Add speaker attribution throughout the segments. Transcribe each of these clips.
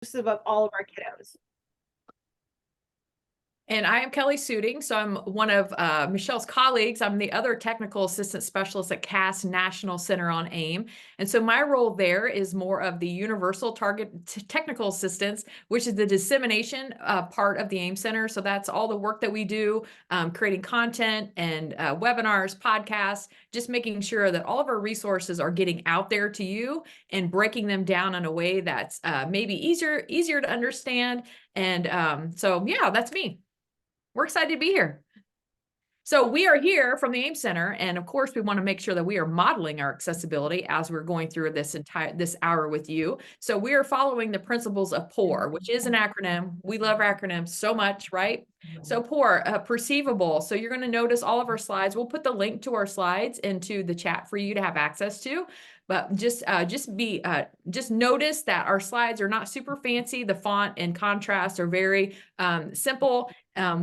Speaker 1: inclusive of all of our kiddos.
Speaker 2: And I am Kelli Suding, so I'm one of Michelle's colleagues. I'm the other technical assistant specialist at CAS National Center on AIM. And so my role there is more of the universal target technical assistance, which is the dissemination part of the AIM Center. So that's all the work that we do, creating content and webinars, podcasts, just making sure that all of our resources are getting out there to you and breaking them down in a way that's maybe easier to understand. And so, yeah, that's me. We're excited to be here. So we are here from the AIM Center, and of course, we want to make sure that we are modeling our accessibility as we're going through this hour with you. So we are following the principles of POUR, which is an acronym. We love acronyms so much, right? So POUR, perceivable. So you're going to notice all of our slides. We'll put the link to our slides into the chat for you to have access to. But just notice that our slides are not super fancy. The font and contrast are very simple.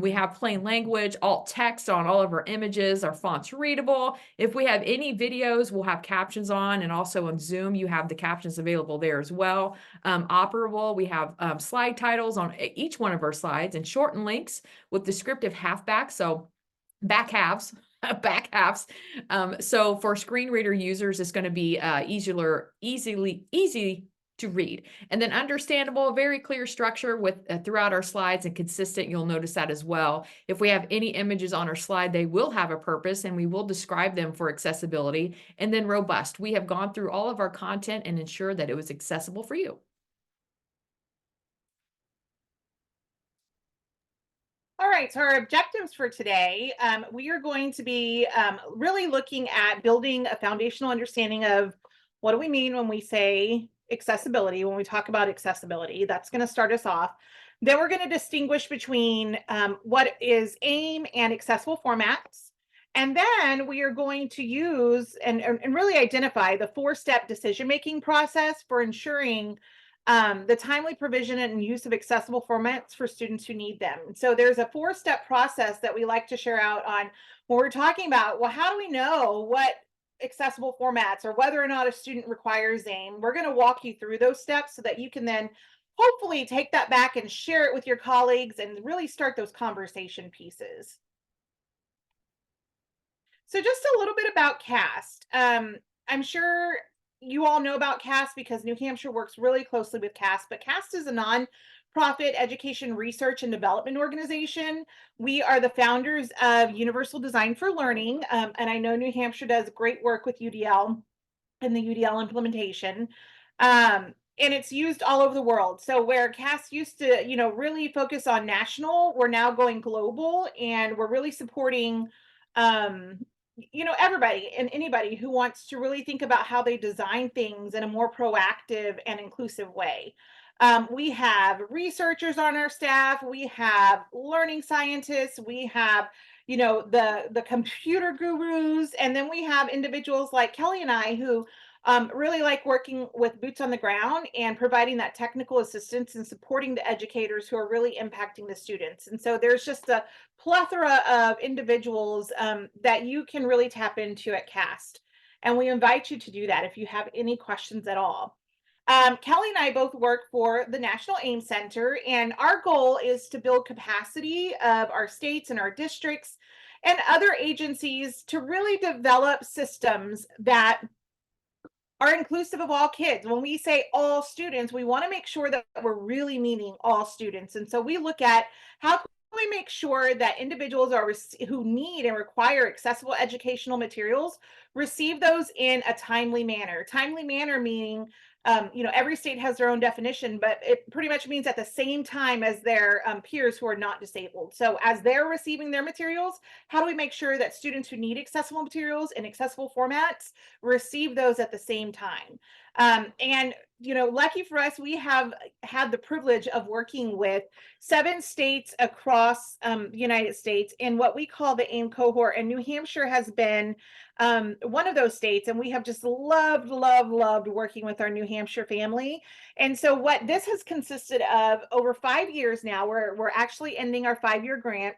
Speaker 2: We have plain language, alt text on all of our images. Our font's readable. If we have any videos, we'll have captions on, and also on Zoom, you have the captions available there as well. Operable, we have slide titles on each one of our slides and shortened links with descriptive halfbacks, so back halves. Back halves. So for screen reader users, it's going to be easy to read, and then understandable, very clear structure with throughout our slides and consistent. You'll notice that as well. If we have any images on our slide, they will have a purpose and we will describe them for accessibility. And then robust. We have gone through all of our content and ensured that it was accessible for you.
Speaker 1: All right, so our objectives for today, we are going to be really looking at building a foundational understanding of what do we mean when we say accessibility, when we talk about accessibility. That's going to start us off. Then we're going to distinguish between what is AIM and accessible formats. And then we are going to use and really identify the 4-step decision-making process for ensuring the timely provision and use of accessible formats for students who need them. So there's a 4-step process that we like to share out on when we're talking about, well, how do we know what accessible formats or whether or not a student requires AIM? We're going to walk you through those steps so that you can then hopefully take that back and share it with your colleagues and really start those conversation pieces. So just a little bit about CAST. I'm sure you all know about CAST because New Hampshire works really closely with CAST, but CAST is a nonprofit education research and development organization. We are the founders of Universal Design for Learning, and I know New Hampshire does great work with UDL and the UDL implementation. And it's used all over the world. So where CAST used to, really focus on national, we're now going global, and we're really supporting everybody and anybody who wants to really think about how they design things in a more proactive and inclusive way. We have researchers on our staff, we have learning scientists, we have the computer gurus, and then we have individuals like Kelli and I who really like working with boots on the ground and providing that technical assistance and supporting the educators who are really impacting the students. And so there's just a plethora of individuals that you can really tap into at CAST. And we invite you to do that if you have any questions at all. Kelli and I both work for the National AEM Center, and our goal is to build capacity of our states and our districts and other agencies to really develop systems that are inclusive of all kids. When we say all students, we want to make sure that we're really meaning all students. And so we look at how can we make sure that individuals who need and require accessible educational materials receive those in a timely manner. Timely manner meaning, every state has their own definition, but it pretty much means at the same time as their peers who are not disabled. So as they're receiving their materials, how do we make sure that students who need accessible materials in accessible formats receive those at the same time? And lucky for us, we have had the privilege of working with 7 states across the United States in what we call the AIM cohort, and New Hampshire has been one of those states, and we have just loved working with our New Hampshire family. And so what this has consisted of over 5 years now, we're actually ending our 5-year grant.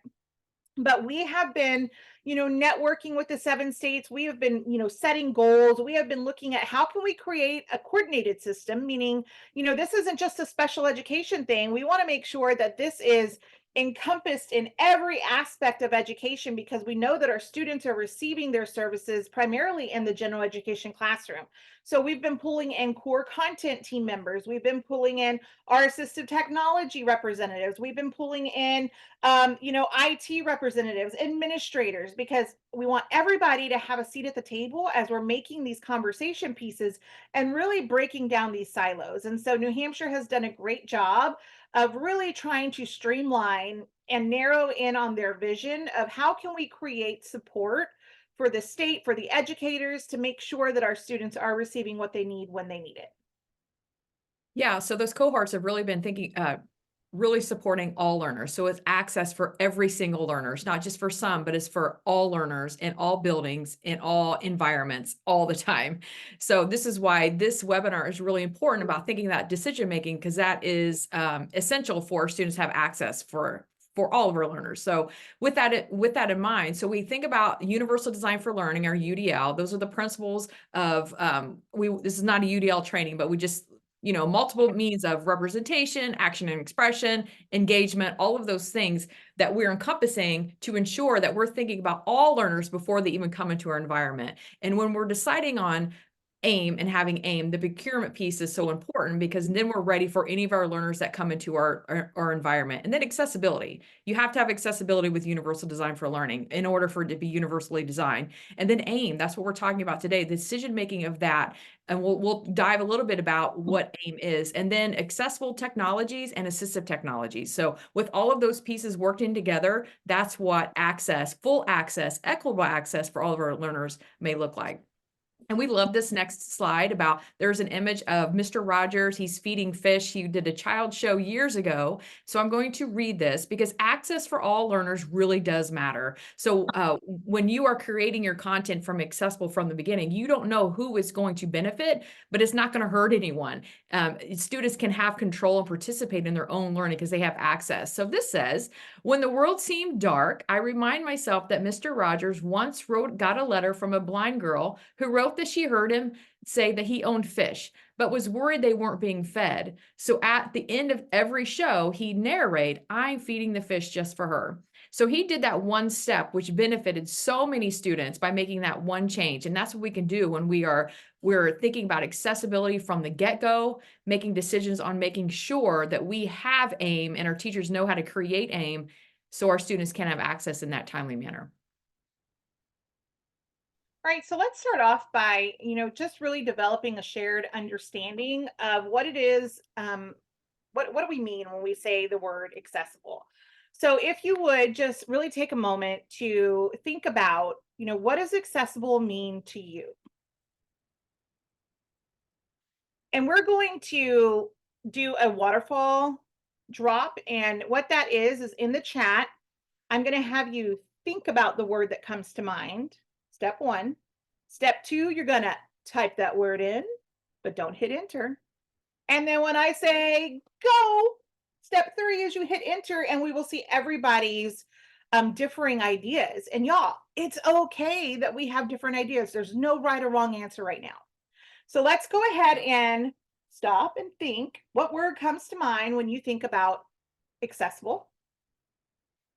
Speaker 1: But we have been, networking with the 7 states. We have been, setting goals. We have been looking at how can we create a coordinated system, meaning, this isn't just a special education thing. We want to make sure that this is encompassed in every aspect of education, because we know that our students are receiving their services primarily in the general education classroom. So we've been pulling in core content team members. We've been pulling in our assistive technology representatives. We've been pulling in IT representatives, administrators, because we want everybody to have a seat at the table as we're making these conversation pieces and really breaking down these silos. And so New Hampshire has done a great job of really trying to streamline and narrow in on their vision of how can we create support for the state, for the educators, to make sure that our students are receiving what they need when they need it.
Speaker 2: Yeah, so those cohorts have really been really supporting all learners. So it's access for every single learner. It's not just for some, but it's for all learners in all buildings, in all environments, all the time. So this is why this webinar is really important about thinking about decision making, because that is essential for students to have access for all of our learners. So with that in mind, so we think about universal design for learning, or UDL. Those are the principles of this is not a UDL training, but we just multiple means of representation, action and expression, engagement, all of those things that we're encompassing to ensure that we're thinking about all learners before they even come into our environment. And when we're deciding on AIM and having AIM, the procurement piece is so important, because then we're ready for any of our learners that come into our environment. And then accessibility. You have to have accessibility with universal design for learning in order for it to be universally designed. And then AIM, that's what we're talking about today, the decision making of that. And we'll dive a little bit about what AIM is, and then accessible technologies and assistive technologies. So with all of those pieces working together, that's what access, full access, equitable access for all of our learners may look like. And we love this next slide about, there's an image of Mr. Rogers. He's feeding fish. He did a child show years ago. So I'm going to read this because access for all learners really does matter. So when you are creating your content from accessible from the beginning, you don't know who is going to benefit, but it's not going to hurt anyone. Students can have control and participate in their own learning because they have access. So this says, when the world seemed dark, I remind myself that Mr. Rogers once got a letter from a blind girl who wrote that she heard him say that he owned fish, but was worried they weren't being fed. So at the end of every show, he'd narrate, I'm feeding the fish just for her. So he did that one step, which benefited so many students by making that one change. And that's what we can do when we're thinking about accessibility from the get-go, making decisions on making sure that we have AIM and our teachers know how to create AIM so our students can have access in that timely manner.
Speaker 1: All right, so let's start off by, just really developing a shared understanding of what it is. What do we mean when we say the word accessible? So if you would just really take a moment to think about, what does accessible mean to you? And we're going to do a waterfall drop. And what that is in the chat. I'm going to have you think about the word that comes to mind. Step one. Step two, you're going to type that word in, but don't hit enter. And then when I say go, step three is you hit enter, and we will see everybody's differing ideas. And y'all, it's okay that we have different ideas. There's no right or wrong answer right now. So let's go ahead and stop and think. What word comes to mind when you think about accessible?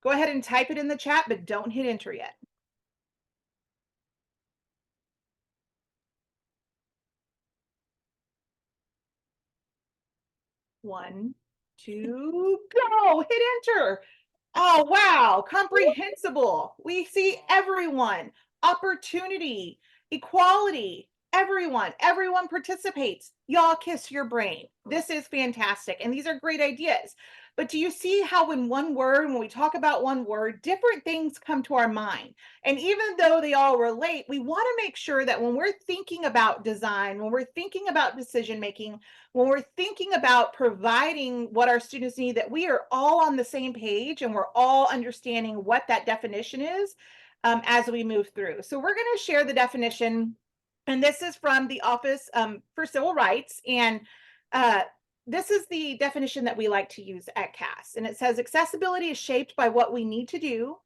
Speaker 1: Go ahead and type it in the chat, but don't hit enter yet. One, two, go. Hit enter. Oh, wow. Comprehensible. We see everyone. Opportunity, equality, everyone. Everyone participates. Y'all kiss your brain. This is fantastic. And these are great ideas. But do you see how, when we talk about one word, different things come to our mind? And even though they all relate, we want to make sure that when we're thinking about design, when we're thinking about decision making, when we're thinking about providing what our students need, that we are all on the same page and we're all understanding what that definition is as we move through. So we're going to share the definition, and this is from the Office for Civil Rights. And uh, this is the definition that we like to use at CAS. And it says accessibility is shaped by what we need to do,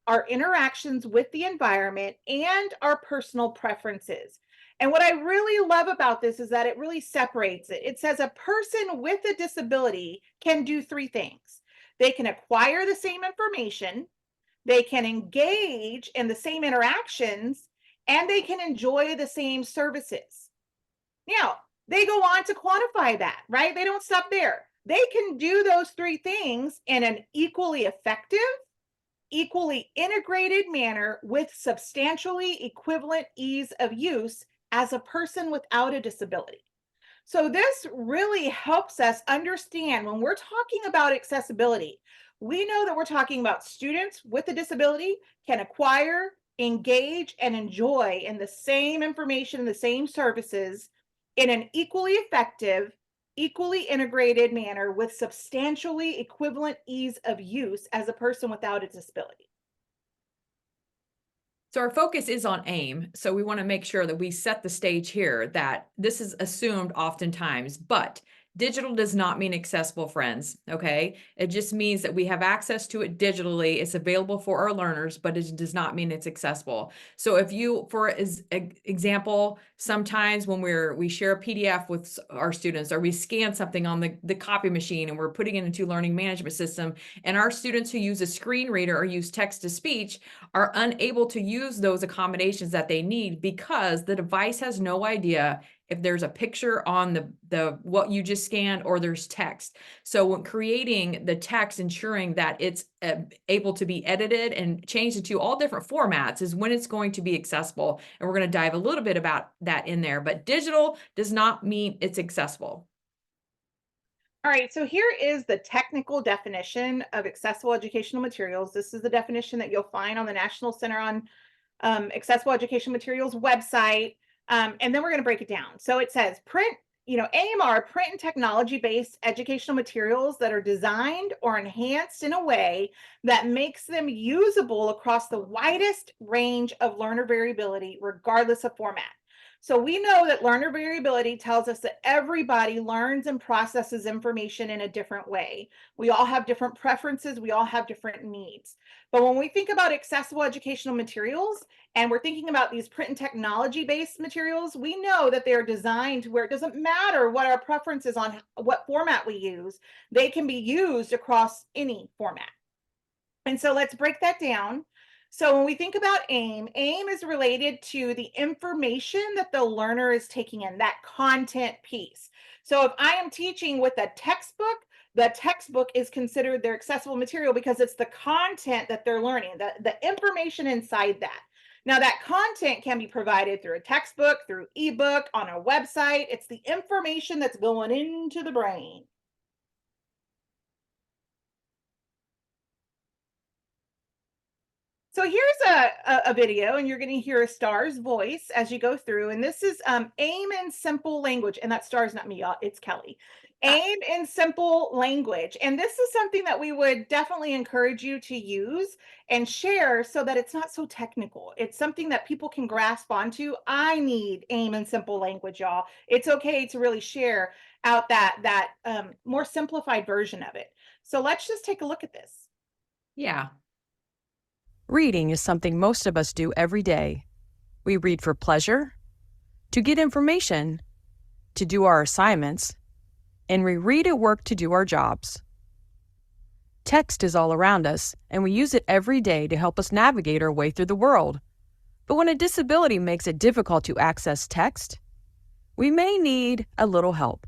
Speaker 1: our interactions with the environment, and our personal preferences. And what I really love about this is that it really separates it. It says a person with a disability can do three things. They can acquire the same information, they can engage in the same interactions, and they can enjoy the same services. Now, they go on to quantify that, right? They don't stop there. They can do those three things in an equally effective, equally integrated manner with substantially equivalent ease of use as a person without a disability. So, this really helps us understand when we're talking about accessibility, we know that we're talking about students with a disability can acquire, engage, and enjoy in the same information and the same services in an equally effective, equally integrated manner with substantially equivalent ease of use as a person without a disability.
Speaker 2: So our focus is on AIM. So we want to make sure that we set the stage here that this is assumed oftentimes, but digital does not mean accessible, friends. Okay. It just means that we have access to it digitally. It's available for our learners, but it does not mean it's accessible. So if you, for example, sometimes when we share a PDF with our students, or we scan something on the copy machine and we're putting it into learning management system, and our students who use a screen reader or use text to speech are unable to use those accommodations that they need because the device has no idea if there's a picture on the what you just scanned or there's text. So when creating the text, ensuring that it's able to be edited and changed into all different formats is when it's going to be accessible. And we're going to dive a little bit about that in there, but digital does not mean it's accessible.
Speaker 1: All right, so here is the technical definition of accessible educational materials. This is the definition that you'll find on the National Center on Accessible Education Materials website. And then we're going to break it down. So it says print, AIM are print and technology based educational materials that are designed or enhanced in a way that makes them usable across the widest range of learner variability, regardless of format. So we know that learner variability tells us that everybody learns and processes information in a different way. We all have different preferences, we all have different needs. But when we think about accessible educational materials, and we're thinking about these print and technology based materials, we know that they're designed to where it doesn't matter what our preference is on what format we use, they can be used across any format. And so let's break that down. So when we think about AIM, AIM is related to the information that the learner is taking in, that content piece. So if I am teaching with a textbook, the textbook is considered their accessible material because it's the content that they're learning, the information inside that. Now, that content can be provided through a textbook, through ebook, on a website. It's the information that's going into the brain. So here's a video, and you're going to hear a star's voice as you go through. And this is AIM in simple language. And that star's not me, y'all, it's Kelly. AIM in simple language. And this is something that we would definitely encourage you to use and share so that it's not so technical. It's something that people can grasp onto. I need AIM in simple language, y'all. It's okay to really share out that more simplified version of it. So let's just take a look at this.
Speaker 2: Yeah.
Speaker 3: Reading is something most of us do every day. We read for pleasure, to get information, to do our assignments, and we read at work to do our jobs. Text is all around us, and we use it every day to help us navigate our way through the world. But when a disability makes it difficult to access text, we may need a little help.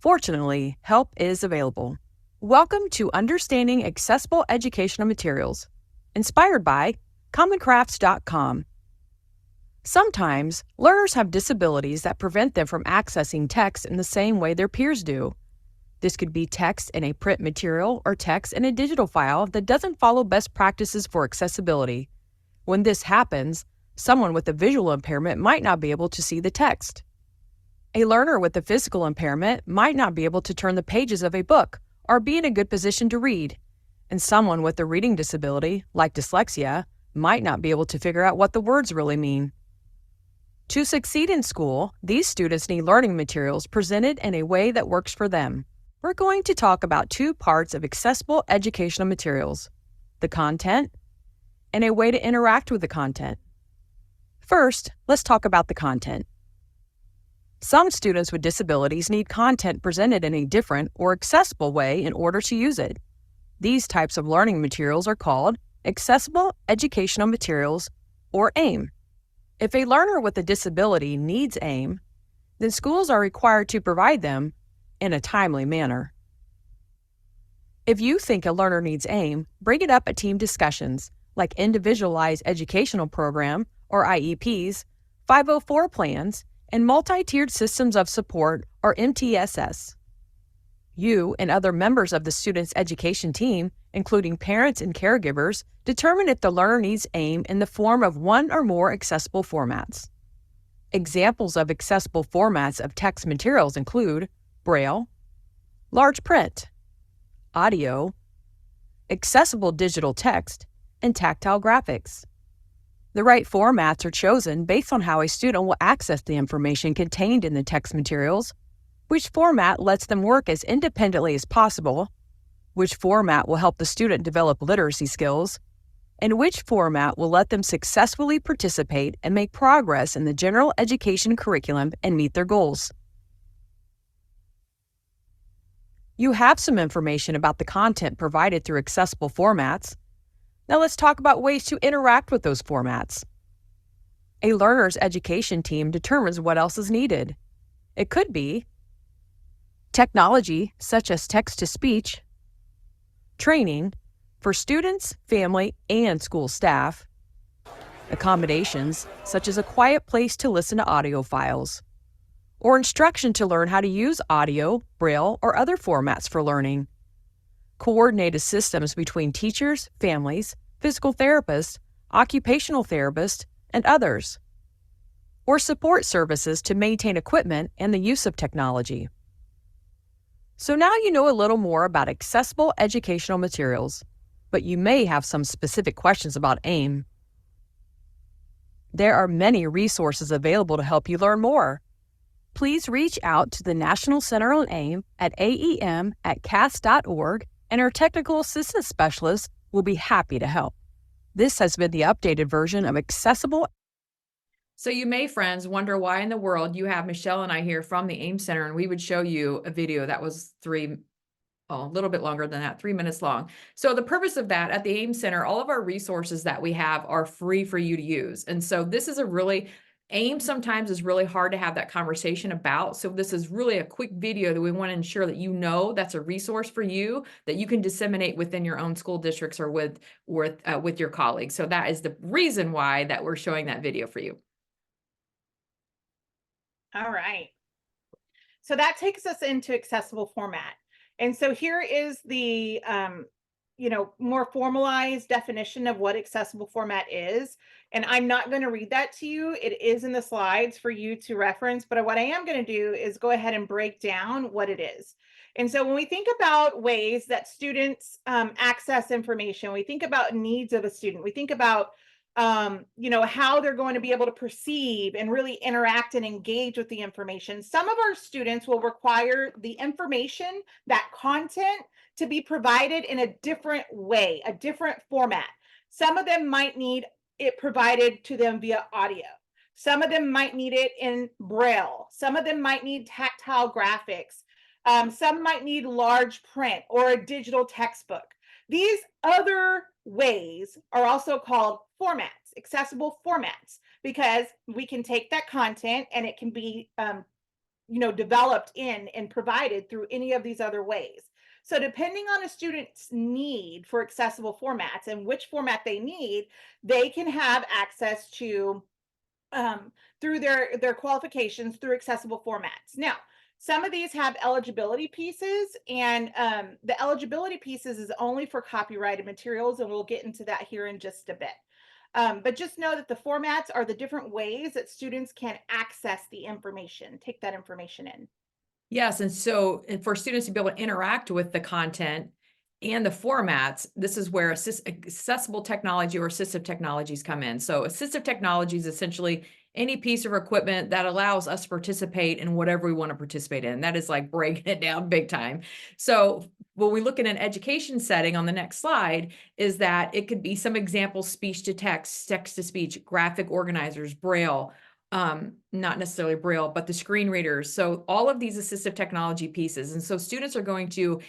Speaker 3: Fortunately, help is available. Welcome to Understanding Accessible Educational Materials, inspired by commoncrafts.com. Sometimes, learners have disabilities that prevent them from accessing text in the same way their peers do. This could be text in a print material or text in a digital file that doesn't follow best practices for accessibility. When this happens, someone with a visual impairment might not be able to see the text. A learner with a physical impairment might not be able to turn the pages of a book or be in a good position to read. And someone with a reading disability, like dyslexia, might not be able to figure out what the words really mean. To succeed in school, these students need learning materials presented in a way that works for them. We're going to talk about two parts of accessible educational materials: the content and a way to interact with the content. First, let's talk about the content. Some students with disabilities need content presented in a different or accessible way in order to use it. These types of learning materials are called Accessible Educational Materials, or AIM. If a learner with a disability needs AIM, then schools are required to provide them in a timely manner. If you think a learner needs AIM, bring it up at team discussions like Individualized Educational Program, or IEPs, 504 plans, and Multi-Tiered Systems of Support, or MTSS. You and other members of the student's education team, including parents and caregivers, determine if the learner needs AIM in the form of one or more accessible formats. Examples of accessible formats of text materials include Braille, large print, audio, accessible digital text, and tactile graphics. The right formats are chosen based on how a student will access the information contained in the text materials, which format lets them work as independently as possible, which format will help the student develop literacy skills, and which format will let them successfully participate and make progress in the general education curriculum and meet their goals. You have some information about the content provided through accessible formats. Now let's talk about ways to interact with those formats. A learner's education team determines what else is needed. It could be technology, such as text-to-speech, training for students, family, and school staff, accommodations, such as a quiet place to listen to audio files, or instruction to learn how to use audio, Braille, or other formats for learning, coordinated systems between teachers, families, physical therapists, occupational therapists, and others, or support services to maintain equipment and the use of technology. So now you know a little more about accessible educational materials, but you may have some specific questions about AIM. There are many resources available to help you learn more. Please reach out to the National Center on AIM at aem@cas.org, and our technical assistance specialists will be happy to help. This has been the updated version of Accessible.
Speaker 2: So you may, friends, wonder why in the world you have Michelle and I here from the AIM Center, and we would show you a video that was a little bit longer than that, 3 minutes long. So the purpose of that, at the AIM Center, all of our resources that we have are free for you to use. And so this is AIM sometimes is really hard to have that conversation about. So this is really a quick video that we want to ensure that you know that's a resource for you that you can disseminate within your own school districts or with your colleagues. So that is the reason why that we're showing that video for you.
Speaker 1: All right. So that takes us into accessible format. And so here is the more formalized definition of what accessible format is. And I'm not going to read that to you. It is in the slides for you to reference. But what I am going to do is go ahead and break down what it is. And so when we think about ways that students access information, we think about needs of a student. We think about how they're going to be able to perceive and really interact and engage with the information. Some of our students will require the information, that content, to be provided in a different way, a different format. Some of them might need it provided to them via audio. Some of them might need it in Braille. Some of them might need tactile graphics. Some might need large print or a digital textbook. These other ways are also called formats, accessible formats, because we can take that content and it can be developed in and provided through any of these other ways. So depending on a student's need for accessible formats and which format they need, they can have access to through their qualifications through accessible formats. Now, some of these have eligibility pieces, and the eligibility pieces is only for copyrighted materials, and we'll get into that here in just a bit. But just know that the formats are the different ways that students can access the information, take that information in.
Speaker 2: Yes, and so for students to be able to interact with the content and the formats, this is where accessible technology or assistive technologies come in. So assistive technologies essentially any piece of equipment that allows us to participate in whatever we want to participate in. That is like breaking it down big time. So when we look at an education setting on the next slide, is that it could be some examples: speech to text, text to speech, graphic organizers, Braille, not necessarily Braille, but the screen readers. So all of these assistive technology pieces. And so students are going to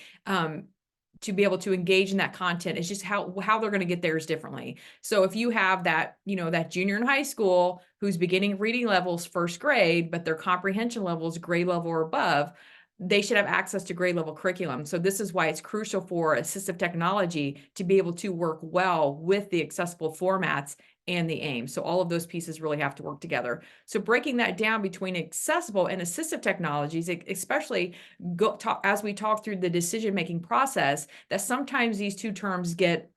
Speaker 2: be able to engage in that content. It's just how they're going to get theirs differently. So if you have that, that junior in high school who's beginning reading levels first grade, but their comprehension level is grade level or above, they should have access to grade level curriculum. So this is why it's crucial for assistive technology to be able to work well with the accessible formats and the AIM. So all of those pieces really have to work together. So breaking that down between accessible and assistive technologies, especially as we talk through the decision-making process, that sometimes these two terms get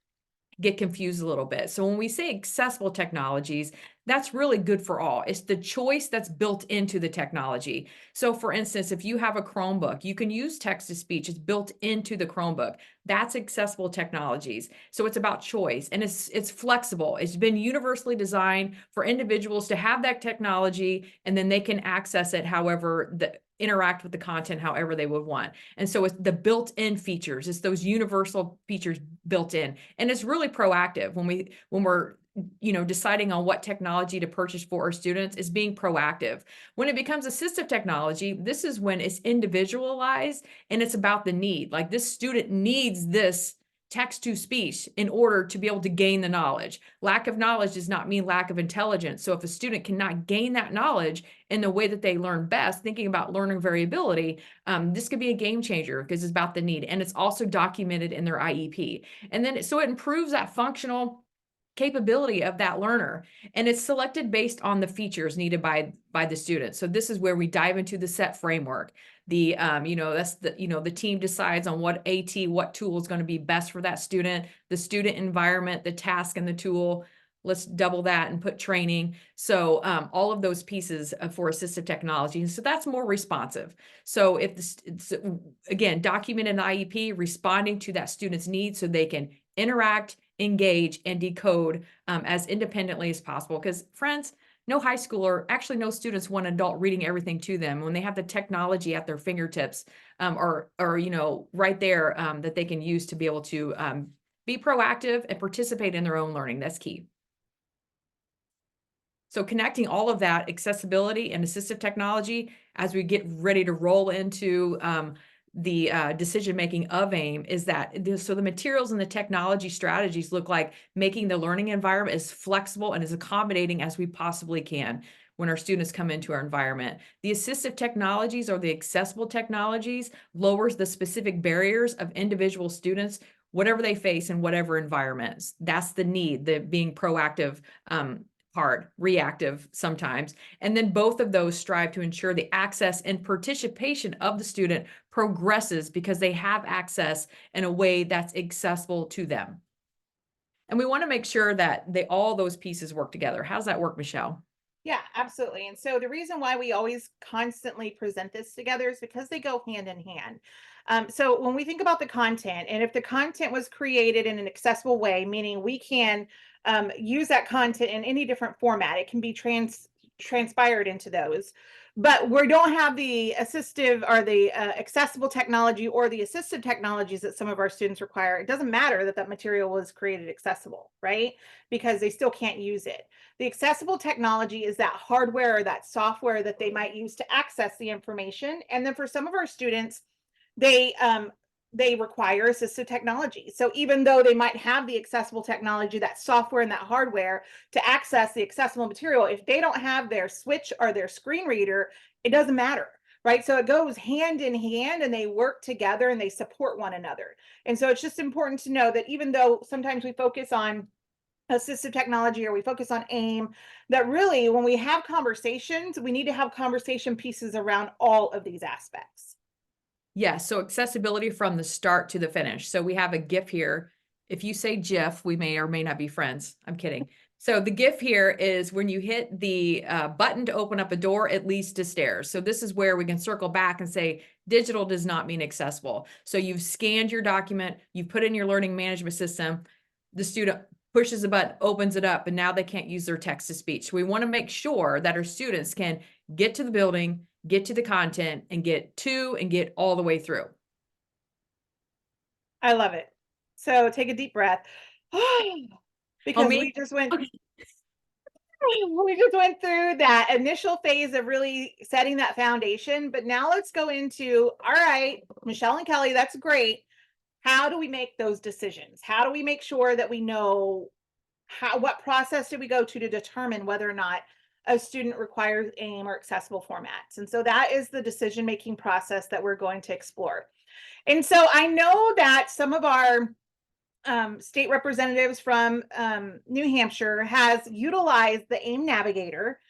Speaker 2: confused a little bit. So when we say accessible technologies, that's really good for all. It's the choice that's built into the technology. So for instance, if you have a Chromebook, you can use text to speech. It's built into the Chromebook. That's accessible technologies. So it's about choice, and it's flexible. It's been universally designed for individuals to have that technology, and then they can access it however interact with the content however they would want. And so it's the built-in features. It's those universal features built in. And it's really proactive when we're deciding on what technology to purchase for our students, is being proactive. When it becomes assistive technology, this is when it's individualized and it's about the need. Like, this student needs this text to speech in order to be able to gain the knowledge. Lack of knowledge does not mean lack of intelligence. So if a student cannot gain that knowledge in the way that they learn best, thinking about learning variability, this could be a game changer because it's about the need. And it's also documented in their IEP. And then so it improves that functional capability of that learner, and it's selected based on the features needed by the student. So this is where we dive into the set framework. That's the team decides on what tool is going to be best for that student, the student environment, the task, and the tool. Let's double that and put training. So all of those pieces for assistive technology. And so that's more responsive. So if it's, again, documented in the IEP, responding to that student's needs so they can interact, engage, and decode as independently as possible. Because friends, no high schooler, actually no students want an adult reading everything to them when they have the technology at their fingertips, or right there, that they can use to be able to be proactive and participate in their own learning. That's key. So connecting all of that accessibility and assistive technology as we get ready to roll into the decision-making of AIM is that, so the materials and the technology strategies look like making the learning environment as flexible and as accommodating as we possibly can when our students come into our environment. The assistive technologies, or the accessible technologies, lowers the specific barriers of individual students, whatever they face in whatever environments. That's the need, the being proactive part, reactive sometimes. And then both of those strive to ensure the access and participation of the student progresses because they have access in a way that's accessible to them. And we want to make sure that all those pieces work together. How's that work, Michelle?
Speaker 1: Yeah, absolutely. And so the reason why we always constantly present this together is because they go hand in hand. So when we think about the content, and if the content was created in an accessible way, meaning we can use that content in any different format, it can be transpired into those. But we don't have the assistive or the accessible technology or the assistive technologies that some of our students require. It doesn't matter that that material was created accessible, right? Because they still can't use it. The accessible technology is that hardware or that software that they might use to access the information. And then for some of our students, they require assistive technology. So even though they might have the accessible technology, that software and that hardware to access the accessible material, if they don't have their switch or their screen reader, it doesn't matter, right? So it goes hand in hand, and they work together and they support one another. And so it's just important to know that even though sometimes we focus on assistive technology or we focus on AIM, that really when we have conversations, we need to have conversation pieces around all of these aspects.
Speaker 2: Yes, so accessibility from the start to the finish. So we have a GIF here. If you say GIF, we may or may not be friends. I'm kidding. So the GIF here is when you hit the button to open up a door, it leads to stairs. So this is where we can circle back and say digital does not mean accessible. So you've scanned your document, you put in your learning management system, the student pushes a button, opens it up, and now they can't use their text to speech. We want to make sure that our students can get to the building, get to the content, and get all the way through.
Speaker 1: I love it. So take a deep breath. Because
Speaker 2: me?
Speaker 1: we just went
Speaker 2: Okay.
Speaker 1: we just went through that initial phase of really setting that foundation, but now let's go into, all right, Michelle and Kelli, that's great. How do we make those decisions? How do we make sure that we know what process do we go to determine whether or not a student requires AIM or accessible formats? And so that is the decision-making process that we're going to explore. And so I know that some of our state representatives from New Hampshire has utilized the AIM Navigator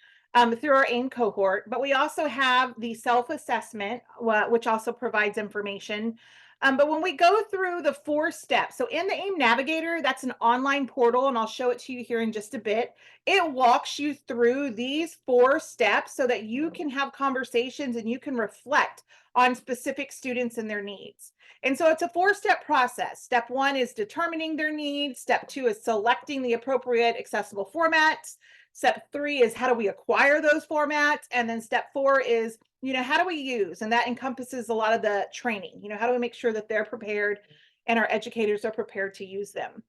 Speaker 1: through our AIM cohort, but we also have the self-assessment, which also provides information. But when we go through the 4 steps, so in the AIM Navigator, that's an online portal, and I'll show it to you here in just a bit. It walks you through these 4 steps so that you can have conversations and you can reflect on specific students and their needs. And so it's a 4-step process. Step 1 is determining their needs. Step 2 is selecting the appropriate accessible formats. Step 3 is how do we acquire those formats? And then step 4 is, how do we use? And that encompasses a lot of the training. How do we make sure that they're prepared and our educators are prepared to use them?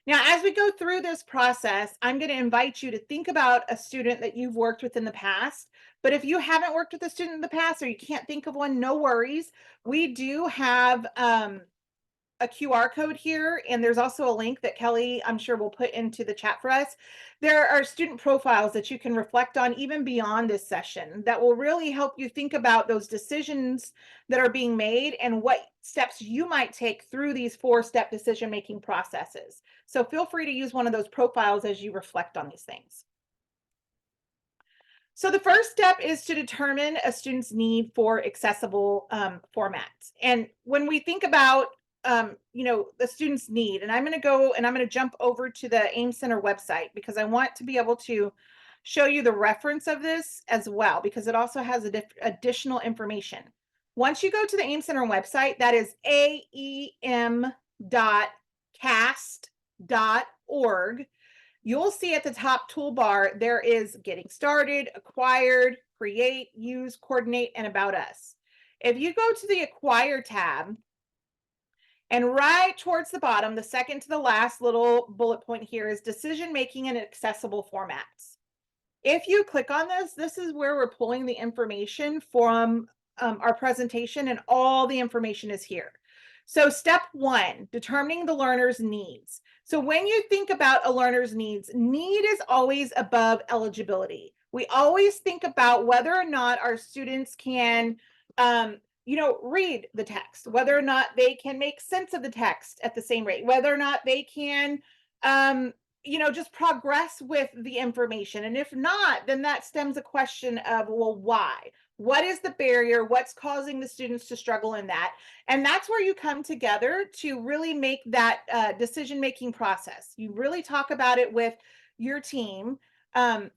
Speaker 1: Now, as we go through this process, I'm going to invite you to think about a student that you've worked with in the past. But if you haven't worked with a student in the past or you can't think of one, no worries. We do have a QR code here, and there's also a link that Kelli, I'm sure, will put into the chat for us. There are student profiles that you can reflect on even beyond this session that will really help you think about those decisions that are being made and what steps you might take through these 4-step decision-making processes. So feel free to use one of those profiles as you reflect on these things. So the first step is to determine a student's need for accessible formats. And when we think about the student's need, and I'm going to jump over to the AIM Center website because I want to be able to show you the reference of this as well, because it also has additional information. Once you go to the AIM Center website, that is aem.cast.org. You'll see at the top toolbar, there is getting started, acquired, create, use, coordinate, and about us. If you go to the acquire tab, and right towards the bottom, the second to the last little bullet point here is decision making in accessible formats. If you click on this, this is where we're pulling the information from our presentation, and all the information is here. So step 1, determining the learner's needs. So when you think about a learner's needs, need is always above eligibility. We always think about whether or not our students can read the text, whether or not they can make sense of the text at the same rate, whether or not they can just progress with the information. And if not, then that stems a question of, well, why? What is the barrier? What's causing the students to struggle in that? And that's where you come together to really make that decision-making process. You really talk about it with your team. And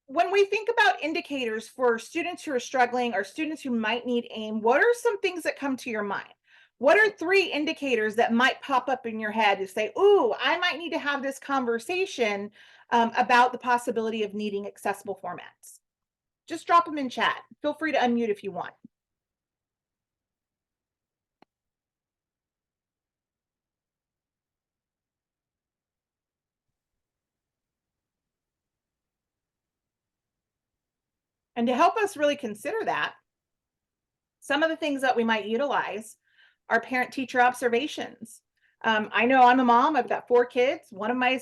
Speaker 1: when we think about indicators for students who are struggling or students who might need AIM, what are some things that come to your mind? What are 3 indicators that might pop up in your head to say, ooh, I might need to have this conversation about the possibility of needing accessible formats? Just drop them in chat. Feel free to unmute if you want. And to help us really consider that, some of the things that we might utilize are parent-teacher observations. I know I'm a mom. I've got 4 kids. One of my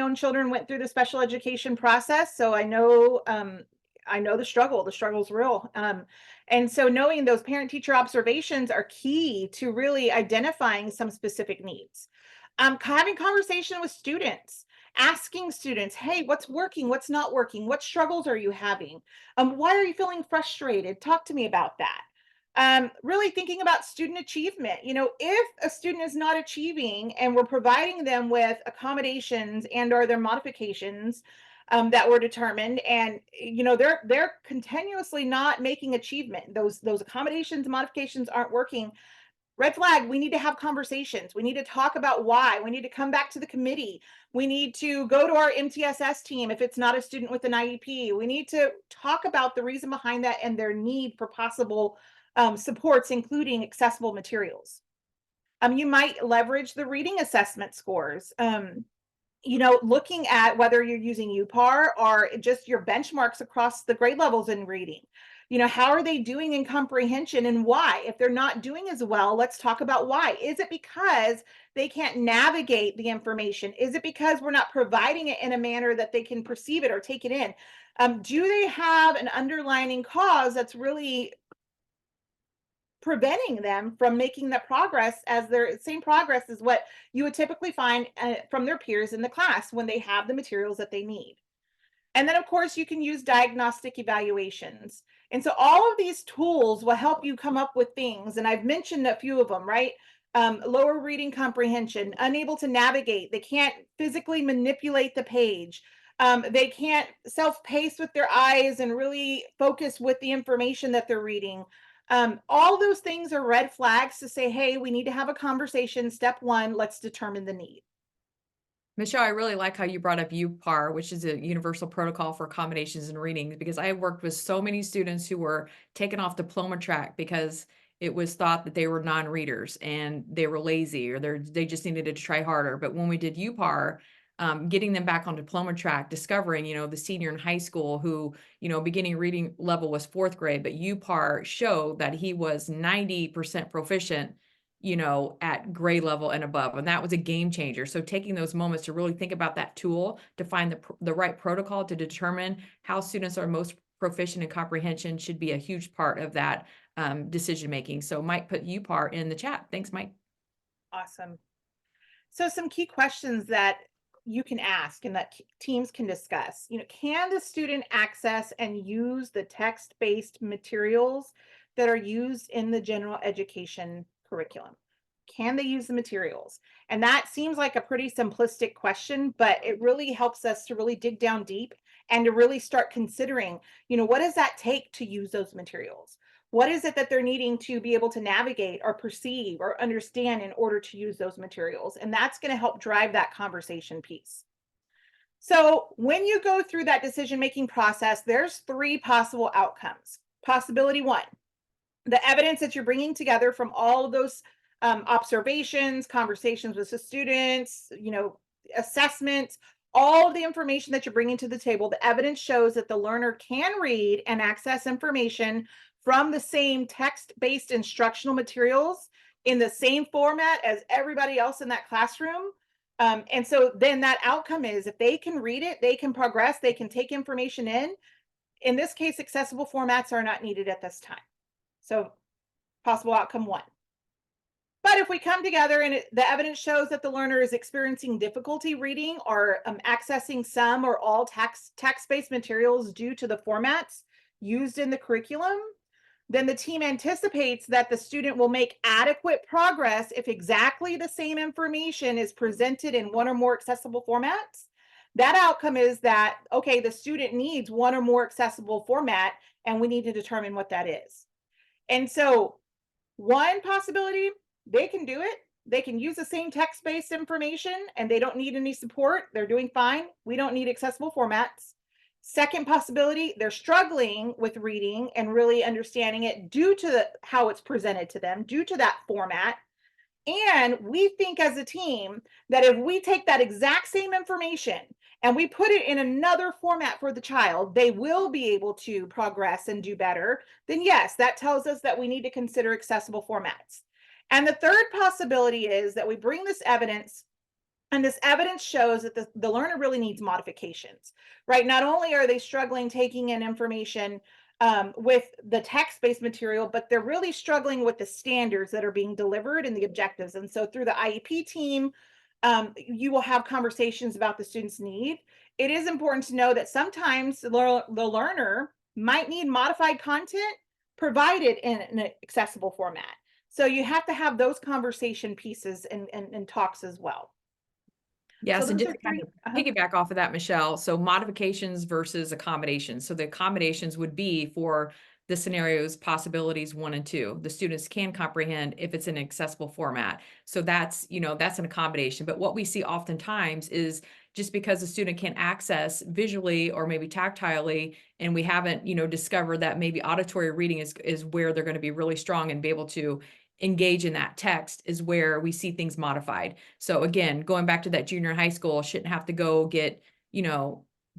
Speaker 1: own children went through the special education process, so I know the struggle. The struggle's real. And so knowing those parent-teacher observations are key to really identifying some specific needs. Having conversation with students, asking students, hey, what's working? What's not working? What struggles are you having? Why are you feeling frustrated? Talk to me about that. Really thinking about student achievement. If a student is not achieving and we're providing them with accommodations and or their modifications that were determined, and they're continuously not making achievement, those accommodations, modifications aren't working, Red flag, we need to have conversations. We need to talk about why. We need to come back to the committee. We need to go to our MTSS team if it's not a student with an IEP. We need to talk about the reason behind that and their need for possible supports, including accessible materials. You might leverage the reading assessment scores. Looking at whether you're using UPAR or just your benchmarks across the grade levels in reading. How are they doing in comprehension and why? If they're not doing as well, let's talk about why. Is it because they can't navigate the information? Is it because we're not providing it in a manner that they can perceive it or take it in? Do they have an underlying cause that's really preventing them from making that progress as their same progress as what you would typically find from their peers in the class when they have the materials that they need. And then, of course, you can use diagnostic evaluations. And so all of these tools will help you come up with things. And I've mentioned a few of them, right? Lower reading comprehension, unable to navigate. They can't physically manipulate the page. They can't self-pace with their eyes and really focus with the information that they're reading. All those things are red flags to say, hey, we need to have a conversation. Step one, let's determine the need.
Speaker 2: Michelle, I really like how you brought up UPAR, which is a universal protocol for accommodations and readings, because I have worked with so many students who were taken off diploma track because it was thought that they were non-readers and they were lazy or they just needed to try harder. But when we did UPAR, getting them back on diploma track, discovering, the senior in high school who, beginning reading level was 4th grade, but UPAR showed that he was 90% proficient at grade level and above. And that was a game changer. So taking those moments to really think about that tool, to find the right protocol to determine how students are most proficient in comprehension should be a huge part of that decision making. So Mike put UPAR in the chat. Thanks, Mike.
Speaker 1: Awesome. So some key questions that you can ask and that teams can discuss. Can the student access and use the text-based materials that are used in the general education curriculum? Can they use the materials? And that seems like a pretty simplistic question, but it really helps us to really dig down deep and to really start considering, what does that take to use those materials? What is it that they're needing to be able to navigate or perceive or understand in order to use those materials? And that's going to help drive that conversation piece. So when you go through that decision-making process, there's 3 possible outcomes. Possibility 1, the evidence that you're bringing together from all of those observations, conversations with the students, assessments, all of the information that you're bringing to the table, the evidence shows that the learner can read and access information from the same text-based instructional materials in the same format as everybody else in that classroom. And so then that outcome is if they can read it, they can progress, they can take information in. In this case, accessible formats are not needed at this time. So possible outcome 1. But if we come together and the evidence shows that the learner is experiencing difficulty reading or accessing some or all text-based materials due to the formats used in the curriculum, then the team anticipates that the student will make adequate progress if exactly the same information is presented in one or more accessible formats. That outcome is that, okay, the student needs one or more accessible format, and we need to determine what that is. And so one possibility, they can do it. They can use the same text-based information and they don't need any support. They're doing fine. We don't need accessible formats. Second possibility, they're struggling with reading and really understanding it due to how it's presented to them, due to that format. And we think as a team that if we take that exact same information and we put it in another format for the child, they will be able to progress and do better. Then yes, that tells us that we need to consider accessible formats. And the third possibility is that we bring this evidence, and this evidence shows that the learner really needs modifications, right? Not only are they struggling taking in information with the text-based material, but they're really struggling with the standards that are being delivered and the objectives. And so through the IEP team, you will have conversations about the student's need. It is important to know that sometimes the learner might need modified content provided in an accessible format. So you have to have those conversation pieces and talks as well.
Speaker 2: Yeah,
Speaker 1: So
Speaker 2: so
Speaker 1: those
Speaker 2: just
Speaker 1: are
Speaker 2: to kind of
Speaker 1: 3.
Speaker 2: piggyback off of that, Michelle, so modifications versus accommodations. So the accommodations would be for the scenarios, possibilities 1 and 2. The students can comprehend if it's in an accessible format. So that's, that's an accommodation. But what we see oftentimes is just because the student can't access visually or maybe tactilely, and we haven't, discovered that maybe auditory reading is where they're going to be really strong and be able to engage in that text, is where we see things modified. So again, going back to that junior high school, shouldn't have to go get,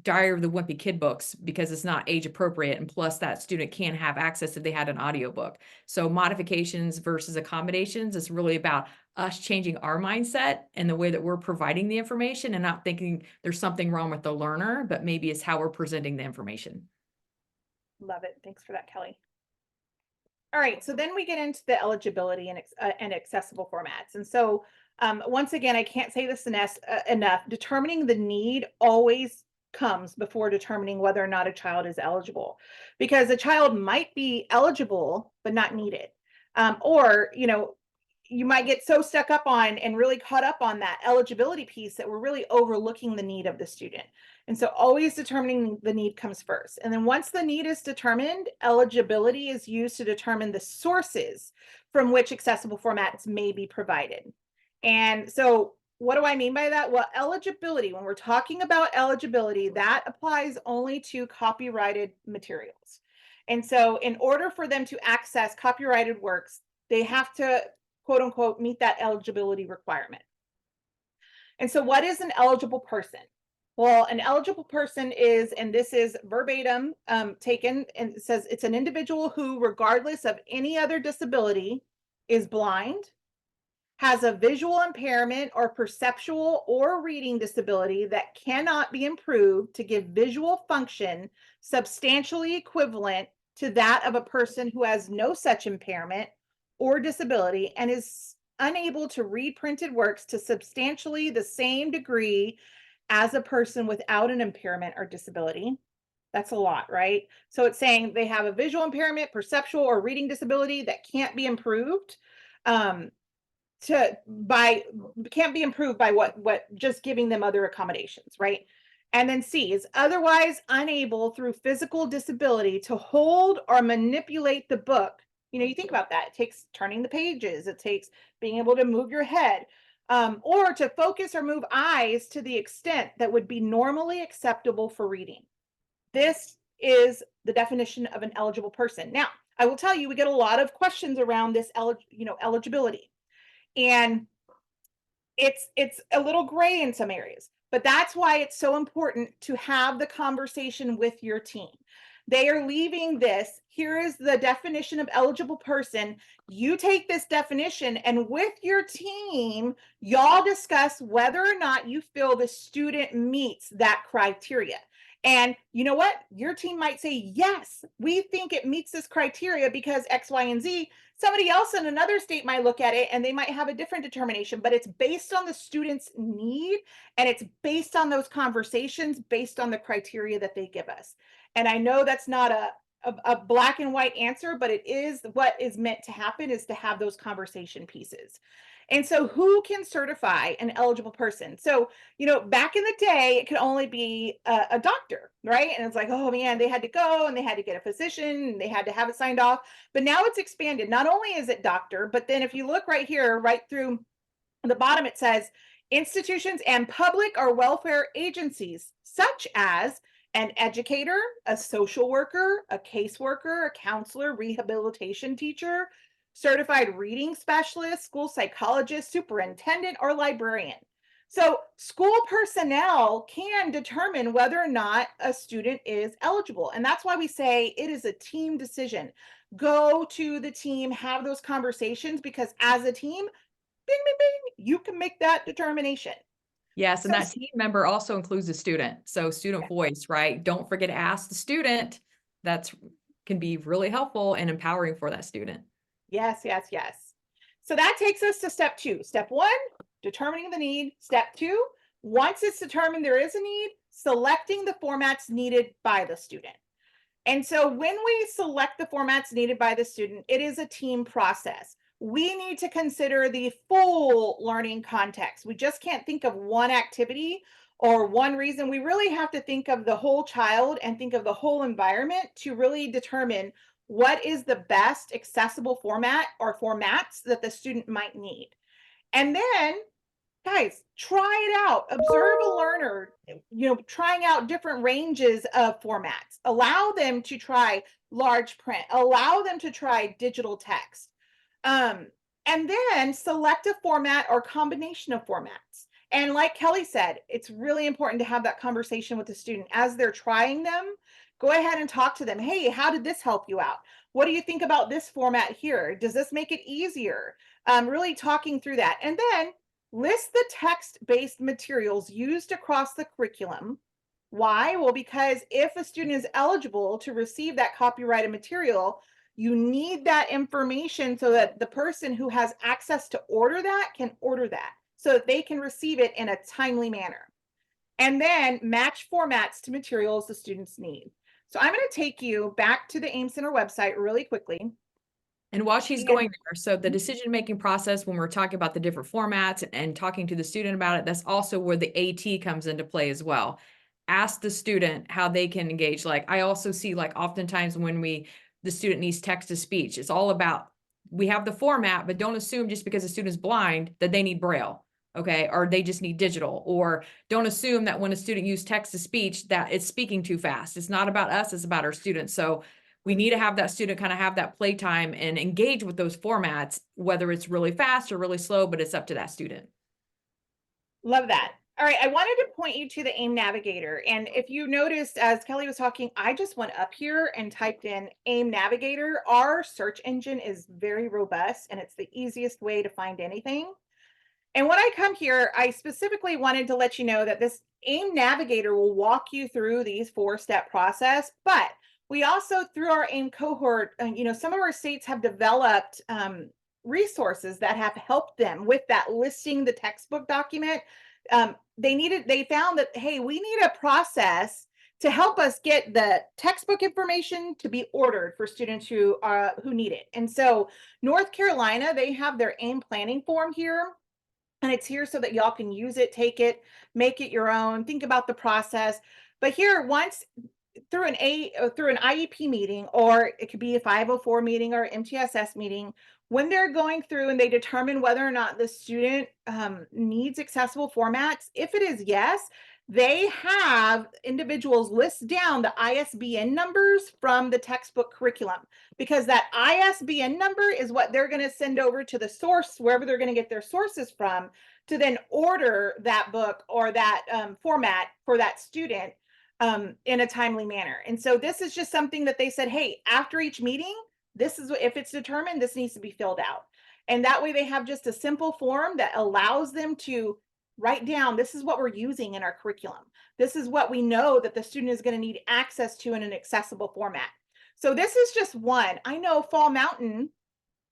Speaker 2: Diary of the Wimpy Kid books because it's not age appropriate. And plus that student can have access if they had an audiobook. So modifications versus accommodations is really about us changing our mindset and the way that we're providing the information, and not thinking there's something wrong with the learner, but maybe it's how we're presenting the information.
Speaker 1: Love it. Thanks for that, Kelly. All right, so then we get into the eligibility and accessible formats. And so once again, I can't say this enough, determining the need always comes before determining whether or not a child is eligible, because a child might be eligible but not needed. Or, you might get so stuck up on and really caught up on that eligibility piece that we're really overlooking the need of the student. And so always determining the need comes first. And then once the need is determined, eligibility is used to determine the sources from which accessible formats may be provided. And so what do I mean by that? Well, eligibility, when we're talking about eligibility, that applies only to copyrighted materials. And so in order for them to access copyrighted works, they have to, quote unquote, meet that eligibility requirement. And so what is an eligible person? Well, an eligible person is, and this is verbatim taken, and it says it's an individual who, regardless of any other disability, is blind, has a visual impairment or perceptual or reading disability that cannot be improved to give visual function substantially equivalent to that of a person who has no such impairment or disability, and is unable to read printed works to substantially the same degree as a person without an impairment or disability. That's a lot, right? So it's saying they have a visual impairment, perceptual or reading disability that can't be improved by what just giving them other accommodations, right? And then C is otherwise unable through physical disability to hold or manipulate the book. You think about that. It takes turning the pages. It takes being able to move your head, or to focus or move eyes to the extent that would be normally acceptable for reading. This is the definition of an eligible person. Now, I will tell you, we get a lot of questions around this eligibility. And it's a little gray in some areas, but that's why it's so important to have the conversation with your team. They are leaving this. Here is the definition of eligible person. You take this definition, and with your team, y'all discuss whether or not you feel the student meets that criteria. And you know what? Your team might say, yes, we think it meets this criteria because X, Y, and Z. Somebody else in another state might look at it and they might have a different determination, but it's based on the student's need, and it's based on those conversations, based on the criteria that they give us. And I know that's not a black and white answer, but it is what is meant to happen, is to have those conversation pieces. And so who can certify an eligible person? So, back in the day, it could only be a doctor, right? And it's like, oh man, they had to go and they had to get a physician and they had to have it signed off. But now it's expanded. Not only is it doctor, but then if you look right here, right through the bottom, it says institutions and public or welfare agencies, such as an educator, a social worker, a caseworker, a counselor, rehabilitation teacher, certified reading specialist, school psychologist, superintendent, or librarian. So school personnel can determine whether or not a student is eligible. And that's why we say it is a team decision. Go to the team, have those conversations, because as a team, bing, bing, bing, you can make that determination.
Speaker 2: Yes, and
Speaker 1: So,
Speaker 2: that team member also includes the student. So student voice, right? Don't forget to ask the student. That's can be really helpful and empowering for that student.
Speaker 1: yes, yes, yes. So that takes us to step 2. Step 1, determining the need. Step 2, once it's determined there is a need, selecting the formats needed by the student. And so when we select the formats needed by the student, it is a team process. We need to consider the full learning context. We just can't think of one activity or one reason. We really have to think of the whole child and think of the whole environment to really determine what is the best accessible format or formats that the student might need. And then, guys, try it out. Observe a learner, trying out different ranges of formats. Allow them to try large print, allow them to try digital text. Um, and then select a format or combination of formats. And like Kelly said, it's really important to have that conversation with the student as they're trying them. Go ahead and talk to them. Hey, how did this help you out? What do you think about this format here? Does this make it easier? Really talking through that. And then list the text-based materials used across the curriculum. Why? Well, because if a student is eligible to receive that copyrighted material, you need that information so that the person who has access to order that can order that so that they can receive it in a timely manner. And then match formats to materials the students need. So I'm going to take you back to the AIM Center website really quickly.
Speaker 2: And while she's
Speaker 1: And
Speaker 2: going there, so the decision-making process, when we're talking about the different formats and talking to the student about it, that's also where the AT comes into play as well. Ask the student how they can engage. Like I also see like oftentimes when the student needs text to speech, it's all about, we have the format, but don't assume just because a student is blind that they need Braille. Okay. Or they just need digital, or don't assume that when a student uses text to speech that it's speaking too fast. It's not about us, it's about our students. So we need to have that student kind of have that playtime and engage with those formats, whether it's really fast or really slow, but it's up to that student.
Speaker 1: love that. All right, I wanted to point you to the AIM Navigator. And if you noticed, as Kelly was talking, I just went up here and typed in AIM Navigator. Our search engine is very robust and it's the easiest way to find anything. And when I come here, I specifically wanted to let you know that this AIM Navigator will walk you through these 4-step process, but we also, through our AIM cohort, some of our states have developed resources that have helped them with that listing the textbook document. They found that, hey, we need a process to help us get the textbook information to be ordered for students who need it. And so North Carolina, they have their AIM planning form here. And it's here so that y'all can use it, take it, make it your own, think about the process. But here, once through an IEP meeting, or it could be a 504 meeting or MTSS meeting, when they're going through and they determine whether or not the student needs accessible formats, if it is yes, they have individuals list down the ISBN numbers from the textbook curriculum, because that ISBN number is what they're going to send over to the source, wherever they're going to get their sources from, to then order that book or that format for that student in a timely manner. And so this is just something that they said, hey, after each meeting, this is, if it's determined, this needs to be filled out. And that way they have just a simple form that allows them to write down, this is what we're using in our curriculum. This is what we know that the student is going to need access to in an accessible format. So this is just one. I know Fall Mountain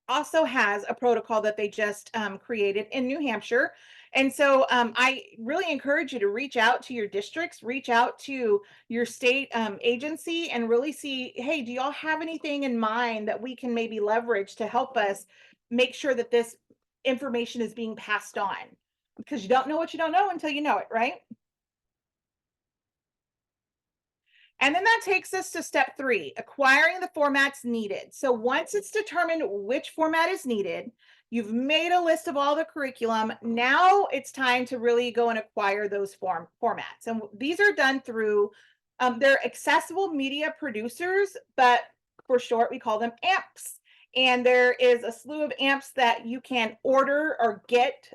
Speaker 1: also has a protocol that they just created in New Hampshire. And so I really encourage you to reach out to your districts, reach out to your state agency, and really see, hey, do y'all have anything in mind that we can maybe leverage to help us make sure that this information is being passed on? Because you don't know what you don't know until you know it, right? And then that takes us to step 3, acquiring the formats needed. So once it's determined which format is needed, you've made a list of all the curriculum. Now it's time to really go and acquire those formats. And these are done through, they're accessible media producers, but for short, we call them AMPs. And there is a slew of AMPs that you can order or get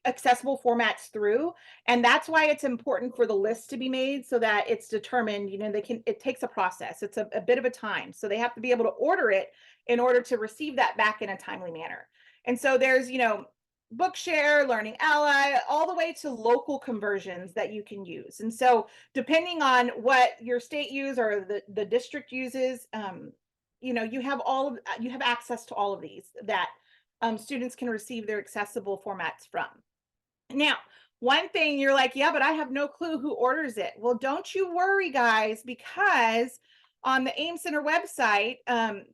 Speaker 1: accessible formats through. And that's why it's important for the list to be made so that it's determined, it takes a process. It's a bit of a time. So they have to be able to order it in order to receive that back in a timely manner. And so there's, Bookshare, Learning Ally, all the way to local conversions that you can use. And so depending on what your state uses or the district uses, you have access to all of these that students can receive their accessible formats from. Now, one thing you're like, yeah, but I have no clue who orders it. Well, don't you worry, guys, because on the AIM Center website,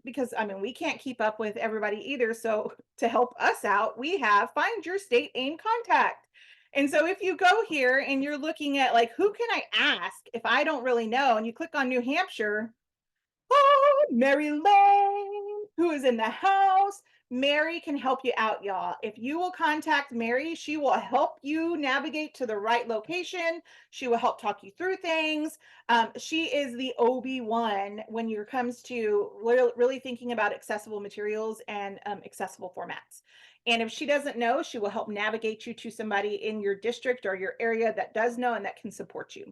Speaker 1: because we can't keep up with everybody either. So to help us out, we have Find Your State AIM Contact. And so if you go here and you're looking at like, who can I ask if I don't really know? And you click on New Hampshire, oh, Mary Lane, who is in the house. Mary can help you out, y'all. If you will contact Mary, she will help you navigate to the right location. She will help talk you through things. She is the OB1 when it comes to really thinking about accessible materials and accessible formats. And if she doesn't know, she will help navigate you to somebody in your district or your area that does know and that can support you.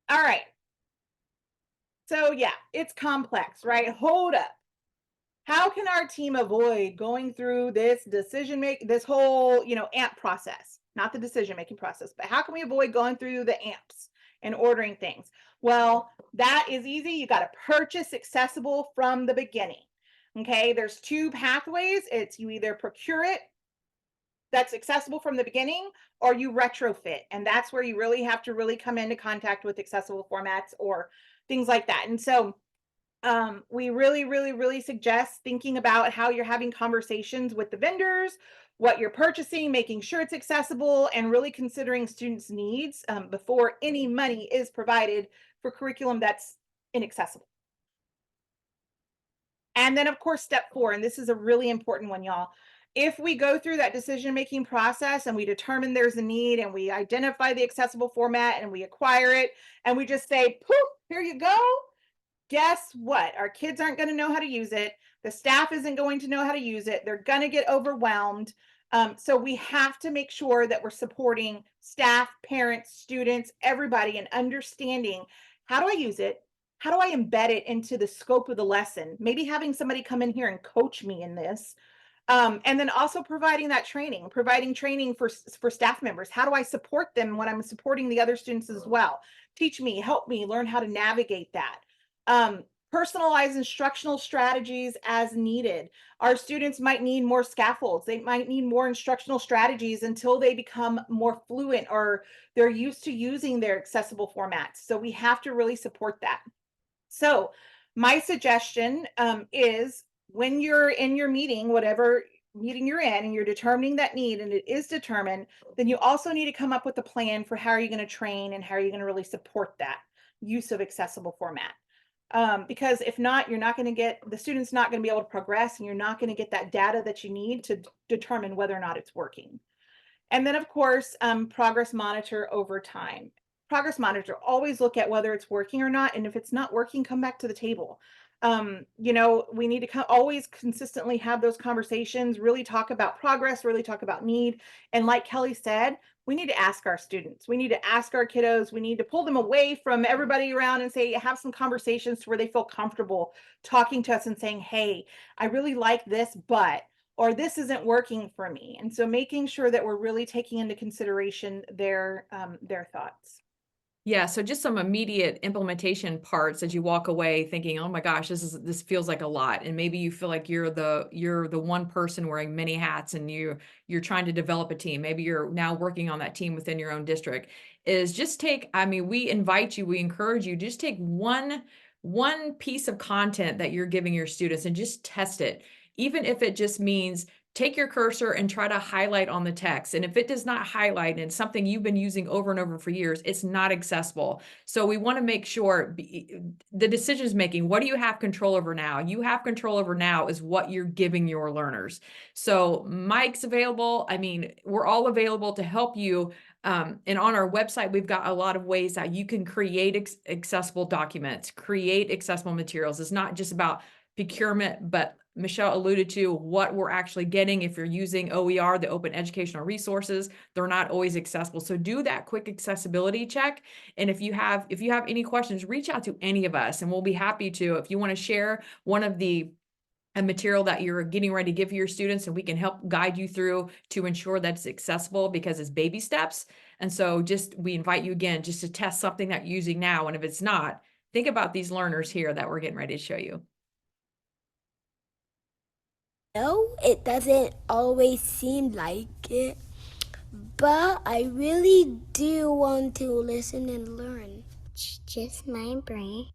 Speaker 1: All right. So yeah, it's complex, right? Hold up. How can our team avoid going through this this whole, AMP process? Not the decision making process, but how can we avoid going through the AMPs and ordering things? Well, that is easy. You got to purchase accessible from the beginning. Okay, there's two pathways. It's you either procure it that's accessible from the beginning or you retrofit. And that's where you really have to really come into contact with accessible formats or things like that. And so we really suggest thinking about how you're having conversations with the vendors, what you're purchasing, making sure it's accessible, and really considering students' needs before any money is provided for curriculum that's inaccessible. And then, of course, step 4, and this is a really important one, y'all. If we go through that decision-making process and we determine there's a need and we identify the accessible format and we acquire it and we just say, poof, here you go, guess what? Our kids aren't going to know how to use it. The staff isn't going to know how to use it. They're going to get overwhelmed. So we have to make sure that we're supporting staff, parents, students, everybody, and understanding how do I use it? How do I embed it into the scope of the lesson? Maybe having somebody come in here and coach me in this. And then also providing training for staff members. How do I support them when I'm supporting the other students as well? Teach me, help me learn how to navigate that. Personalized instructional strategies as needed. Our students might need more scaffolds. They might need more instructional strategies until they become more fluent or they're used to using their accessible formats. So we have to really support that. So my suggestion is when you're in your meeting, whatever meeting you're in, and you're determining that need and it is determined, then you also need to come up with a plan for how are you going to train and how are you going to really support that use of accessible format. Because if not, you're not going to get the students not going to be able to progress and you're not going to get that data that you need to determine whether or not it's working. And then, of course, progress monitor over time. Progress monitor, always look at whether it's working or not. And if it's not working, come back to the table. We need to always consistently have those conversations, really talk about progress, really talk about need. And like Kelli said, we need to ask our students, we need to ask our kiddos, we need to pull them away from everybody around and say, have some conversations to where they feel comfortable talking to us and saying, hey, I really like this, but or this isn't working for me. And so making sure that we're really taking into consideration their thoughts.
Speaker 2: Yeah, so just some immediate implementation parts as you walk away thinking, "Oh my gosh, this feels like a lot." And maybe you feel like you're the one person wearing many hats and you're trying to develop a team. Maybe you're now working on that team within your own district. Is just take, I mean, we invite you, we encourage you, just take one piece of content that you're giving your students and just test it. Even if it just means take your cursor and try to highlight on the text. And if it does not highlight and it's something you've been using over and over for years, it's not accessible. So we want to make sure the decisions making, what do you have control over now? You have control over now is what you're giving your learners. So Mike's available. I mean, we're all available to help you. And on our website, we've got a lot of ways that you can create accessible documents, create accessible materials. It's not just about procurement, but Michelle alluded to what we're actually getting. If you're using OER, the open educational resources, they're not always accessible. So do that quick accessibility check. And if you have any questions, reach out to any of us and we'll be happy to. If you want to share one of the a material that you're getting ready to give your students, and we can help guide you through to ensure that it's accessible because it's baby steps. And so we invite you again just to test something that you're using now. And if it's not, think about these learners here that we're getting ready to show you.
Speaker 4: No, it doesn't always seem like it, but I really do want to listen and learn.
Speaker 5: It's just my brain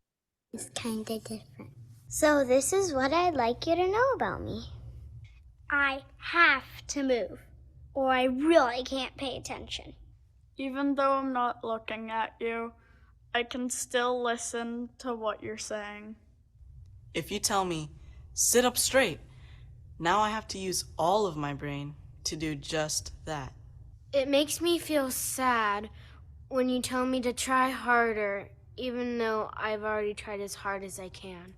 Speaker 5: is kind of different. So this is what I'd like you to know about me. I have to move, or I really can't pay attention.
Speaker 6: Even though I'm not looking at you, I can still listen to what you're saying.
Speaker 7: If you tell me, sit up straight, now I have to use all of my brain to do just that.
Speaker 8: It makes me feel sad when you tell me to try harder, even though I've already tried as hard as I can.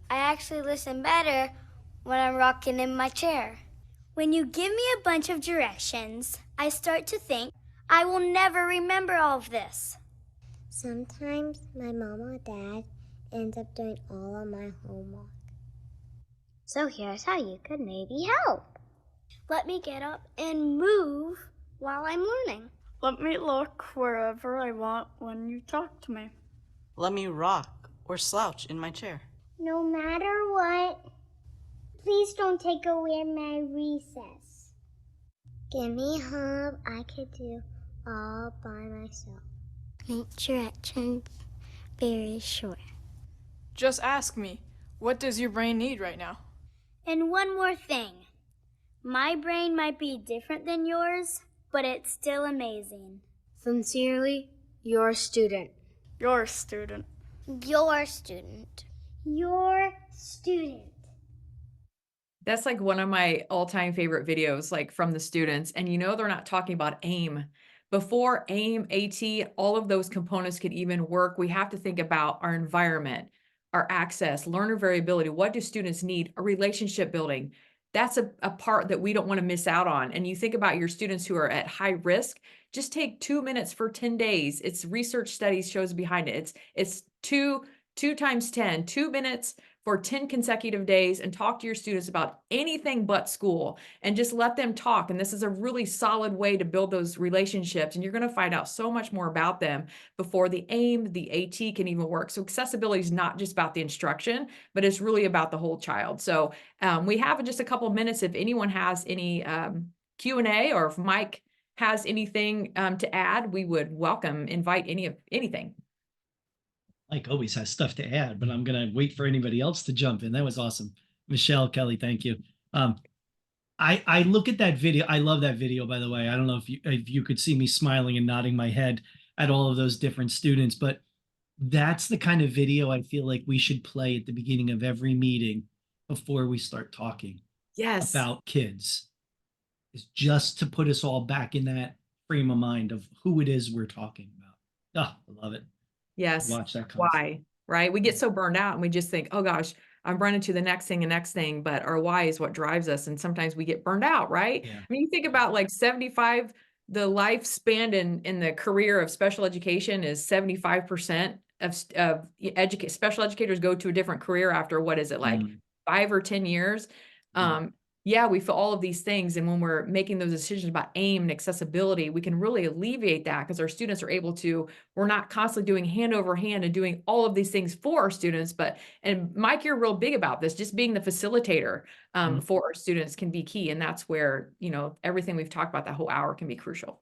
Speaker 5: I actually listen better when I'm rocking in my chair. When you give me a bunch of directions, I start to think, I will never remember all of this. Sometimes my mom or dad ends up doing all of my homework. So here's how you could maybe help. Let me get up and move while I'm learning.
Speaker 6: Let me look wherever I want when you talk to me.
Speaker 7: Let me rock or slouch in my chair.
Speaker 5: No matter what, please don't take away my recess. Give me help I could do all by myself. Make directions very short.
Speaker 9: Just ask me, what does your brain need right now?
Speaker 5: And one more thing. My brain might be different than yours, but it's still amazing.
Speaker 8: Sincerely, your student.
Speaker 6: Your student.
Speaker 5: Your student. Your student.
Speaker 2: That's like one of my all-time favorite videos, like from the students. And they're not talking about AIM. Before AIM, AT, all of those components could even work, we have to think about our environment, our access, learner variability. What do students need? A relationship building. That's a part that we don't want to miss out on. And you think about your students who are at high risk, just take 2 minutes for 10 days. It's research studies shows behind it. It's two times 10, 2 minutes for 10 consecutive days, and talk to your students about anything but school and just let them talk. And this is a really solid way to build those relationships. And you're going to find out so much more about them before the AIM, the AT can even work. So accessibility is not just about the instruction, but it's really about the whole child. So we have just a couple of minutes. If anyone has any Q&A, or if Mike has anything to add, we would invite anything.
Speaker 10: Mike always has stuff to add, but I'm going to wait for anybody else to jump in. That was awesome. Michelle, Kelly, thank you. I look at that video. I love that video, by the way. I don't know if you could see me smiling and nodding my head at all of those different students, but that's the kind of video I feel like we should play at the beginning of every meeting before we start talking about kids. Is just to put us all back in that frame of mind of who it is we're talking about. Oh, I love it.
Speaker 2: Yes.
Speaker 10: Watch that.
Speaker 2: Why, right? We get so burned out and we just think, oh gosh, I'm running to the next thing, but our why is what drives us. And sometimes we get burned out, right?
Speaker 10: Yeah.
Speaker 2: I mean, you think about like 75, the lifespan in the career of special education is 75% of special educators go to a different career after, what is it, like 5 or 10 years? Yeah, we feel all of these things. And when we're making those decisions about AIM and accessibility, we can really alleviate that because our students are able to, we're not constantly doing hand over hand and doing all of these things for our students. And Mike, you're real big about this, just being the facilitator for our students can be key. And that's where, everything we've talked about that whole hour can be crucial.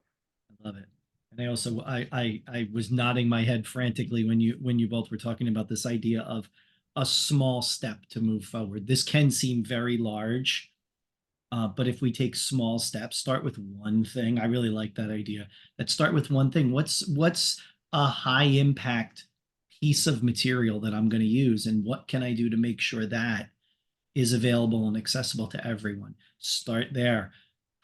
Speaker 10: I love it. And I also, I was nodding my head frantically when you both were talking about this idea of a small step to move forward. This can seem very large. But if we take small steps, start with one thing. I really like that idea. Let's start with one thing. What's a high impact piece of material that I'm going to use, and what can I do to make sure that is available and accessible to everyone? Start there.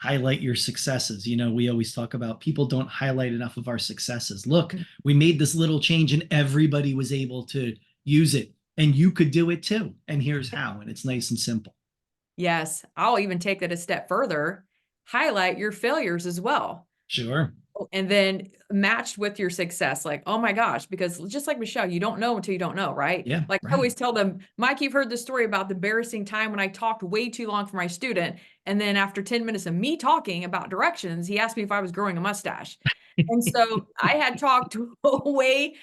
Speaker 10: Highlight your successes. We always talk about people don't highlight enough of our successes. Look, we made this little change and everybody was able to use it, and you could do it too. And here's how. And it's nice and simple.
Speaker 2: Yes, I'll even take that a step further. Highlight your failures as well.
Speaker 10: Sure.
Speaker 2: And then matched with your success, like, oh my gosh, because just like Michelle, you don't know until you don't know, right?
Speaker 10: Yeah.
Speaker 2: Like I always tell them, Mike, you've heard the story about the embarrassing time when I talked way too long for my student. And then after 10 minutes of me talking about directions, he asked me if I was growing a mustache. And so I had talked way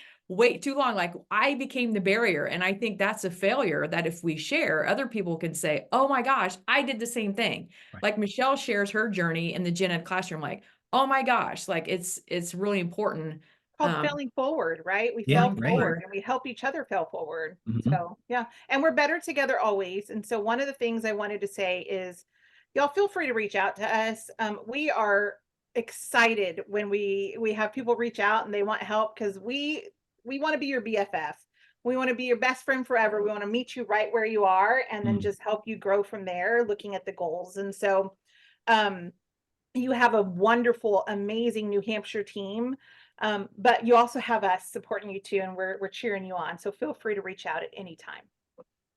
Speaker 2: too long. Like I became the barrier. And I think that's a failure that if we share, other people can say, oh my gosh, I did the same thing.
Speaker 10: Right.
Speaker 2: Like Michelle shares her journey in the gen ed classroom, like, oh my gosh, like it's really important.
Speaker 1: Called failing forward, right? We
Speaker 10: Yeah,
Speaker 1: fail
Speaker 10: right.
Speaker 1: forward and we help each other fail forward.
Speaker 10: Mhm.
Speaker 1: So yeah, and we're better together always. And so one of the things I wanted to say is, y'all feel free to reach out to us. We are excited when we have people reach out and they want help because we we want to be your BFF. We want to be your best friend forever. We want to meet you right where you are and then just help you grow from there, looking at the goals. And so you have a wonderful, amazing New Hampshire team. But you also have us supporting you too, and we're cheering you on. So feel free to reach out at any time.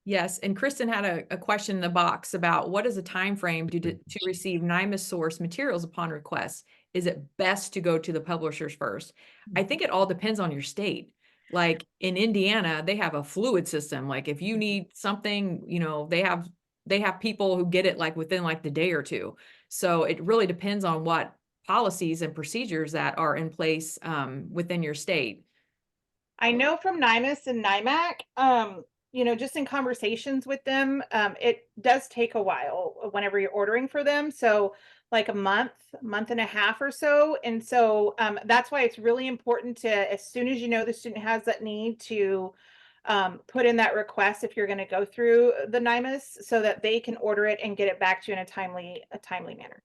Speaker 2: Yes, and Kristen had a question in the box about what is a time frame to receive NIMS source materials upon request? Is it best to go to the publishers first? I think it all depends on your state. Like in Indiana, they have a fluid system. Like if you need something, you know, they have people who get it like within like the day or two. So it really depends on what policies and procedures that are in place within your state.
Speaker 1: I know from NIMS and NIMAC, you know, just in conversations with them, it does take a while whenever you're ordering for them. So like a month and a half or so. And so that's why it's really important to, as soon as you know the student has that need, to put in that request if you're going to go through the NIMS, so that they can order it and get it back to you in a timely manner.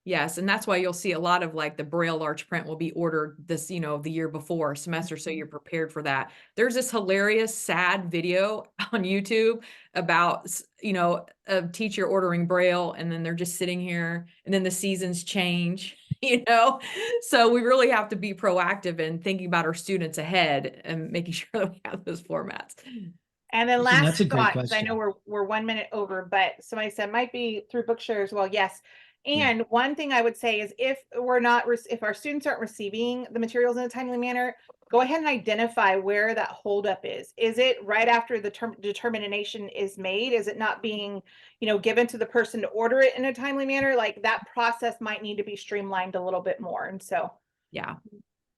Speaker 2: Yes, and that's why you'll see a lot of like the Braille large print will be ordered this, you know, the year before semester, so you're prepared for that. There's this hilarious, sad video on YouTube about, you know, a teacher ordering Braille, and then they're just sitting here, and then the seasons change, you know? So we really have to be proactive in thinking about our students ahead and making sure that we have those formats.
Speaker 1: And then
Speaker 10: Listen,
Speaker 1: last
Speaker 10: that's a great
Speaker 1: thought, 'cause I
Speaker 10: question.
Speaker 1: know we're 1 minute over, but somebody said might be through Bookshare as well. Yes.
Speaker 10: Yeah.
Speaker 1: And one thing I would say is if if our students aren't receiving the materials in a timely manner, go ahead and identify where that holdup is. Is it right after the determination is made? Is it not being, you know, given to the person to order it in a timely manner? Like that process might need to be streamlined a little bit more. And so,
Speaker 2: Yeah.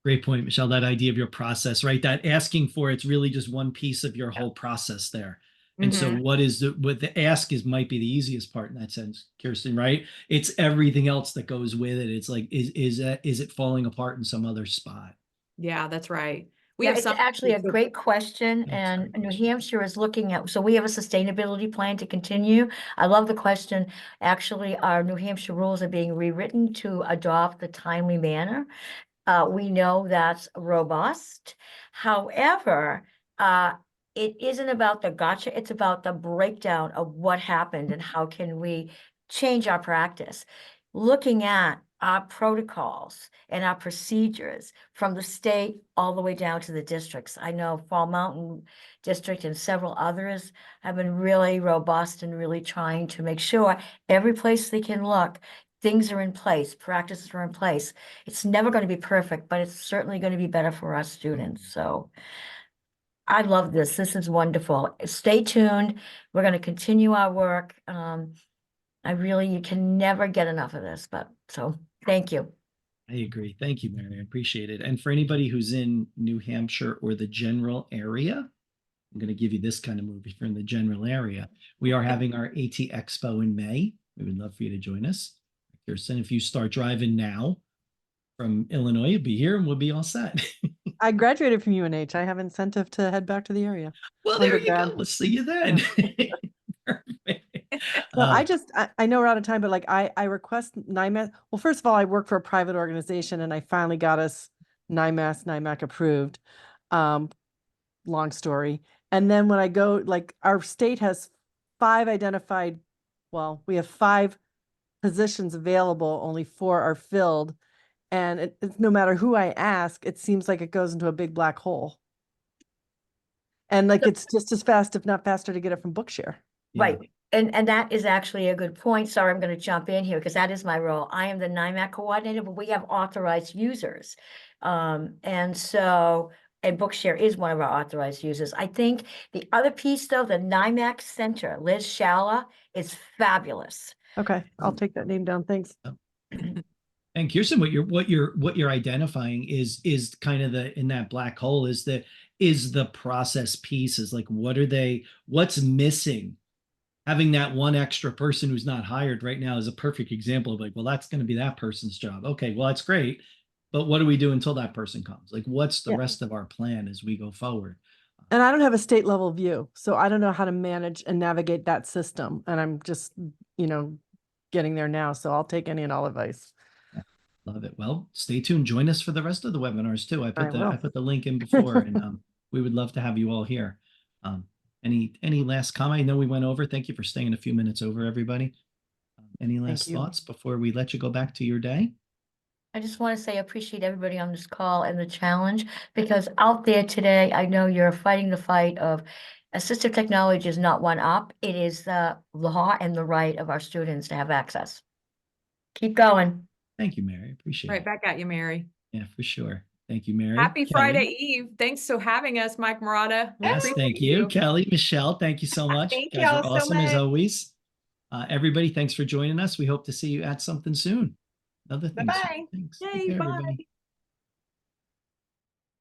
Speaker 10: Great point, Michelle. That idea of your process, right? That asking for it's really just one piece of your whole process there. And so what the ask is might be the easiest part in that sense, Kirsten, right? It's everything else that goes with it. It's like, is it falling apart in some other spot?
Speaker 2: Yeah, that's right. We
Speaker 11: Yeah,
Speaker 2: have
Speaker 11: it's
Speaker 2: some
Speaker 11: actually a great question,
Speaker 10: Yeah, it's a
Speaker 11: and
Speaker 10: great
Speaker 11: New
Speaker 10: question.
Speaker 11: Hampshire is looking at, so we have a sustainability plan to continue. I love the question. Actually, our New Hampshire rules are being rewritten to adopt the timely manner. We know that's robust. However, it isn't about the gotcha, it's about the breakdown of what happened and how can we change our practice. Looking at our protocols and our procedures from the state all the way down to the districts. I know Fall Mountain District and several others have been really robust and really trying to make sure every place they can look, things are in place, practices are in place. It's never going to be perfect, but it's certainly going to be better for our students. So I love this. This is wonderful. Stay tuned. We're going to continue our work. You can never get enough of this, but so thank you.
Speaker 10: I agree. Thank you, Mary. I appreciate it. And for anybody who's in New Hampshire or the general area, I'm going to give you this kind of movie. If you're in the general area, we are having our AT Expo in May. We would love for you to join us. Kirsten, if you start driving now from Illinois, you'll be here and we'll be all set.
Speaker 3: I graduated from UNH. I have incentive to head back to the area.
Speaker 10: Well, there you go.
Speaker 3: Undergrad.
Speaker 10: Let's see you then. Perfect.
Speaker 3: Well, I know we're out of time, but like I request NIMAC. Well, first of all, I work for a private organization and I finally got us NIMAC approved. Long story. And then when I go, like our state has 5 identified, well, we have 5 positions available, only 4 are filled. And it's no matter who I ask, it seems like it goes into a big black hole. And like it's just as fast, if not faster, to get it from Bookshare.
Speaker 11: Right. And that is actually a good point. Sorry, I'm going to jump in here because that is my role. I am the NIMAC coordinator, but we have authorized users. And Bookshare is one of our authorized users. I think the other piece though, the NIMAC Center, Liz Shalla, is fabulous.
Speaker 3: Okay, I'll take that name down. Thanks.
Speaker 10: And Kirsten, what you're identifying is kind of in that black hole is the process piece, is like what's missing. Having that one extra person who's not hired right now is a perfect example of like, well, that's going to be that person's job. Okay, well, that's great. But what do we do until that person comes? Like, what's the rest of our plan as we go forward?
Speaker 3: And I don't have a state level view, so I don't know how to manage and navigate that system. And I'm just, getting there now. So I'll take any and all advice.
Speaker 10: Love it. Well, stay tuned. Join us for the rest of the webinars too. I
Speaker 3: will.
Speaker 10: put the link in before, and we would love to have you all here. Any last comment? I know we went over. Thank you for staying a few minutes over, everybody. Any last
Speaker 3: you.
Speaker 10: thoughts before we let you go back to your day?
Speaker 11: I just want to say I appreciate everybody on this call and the challenge, because out there today, I know you're fighting the fight of assistive technology is not one up. It is the law and the right of our students to have access. Keep going.
Speaker 10: Thank you, Mary. Appreciate
Speaker 2: Right
Speaker 10: it.
Speaker 2: back at you, Mary.
Speaker 10: Yeah, for sure. Thank you, Mary.
Speaker 2: Happy
Speaker 10: Kelly.
Speaker 2: Friday Eve. Thanks for having us, Mike Murata. We
Speaker 10: Yes,
Speaker 2: appreciate
Speaker 10: thank you. Kelly, Michelle, thank you so much.
Speaker 1: Thank
Speaker 10: You
Speaker 1: you
Speaker 10: guys
Speaker 1: all
Speaker 10: are
Speaker 1: so
Speaker 10: awesome as
Speaker 1: much.
Speaker 10: always. Everybody, thanks for joining us. We hope to see you at something soon. Other things.
Speaker 1: Bye-bye.
Speaker 10: Thanks.
Speaker 2: Yay,
Speaker 10: Take care,
Speaker 2: bye.
Speaker 10: everybody.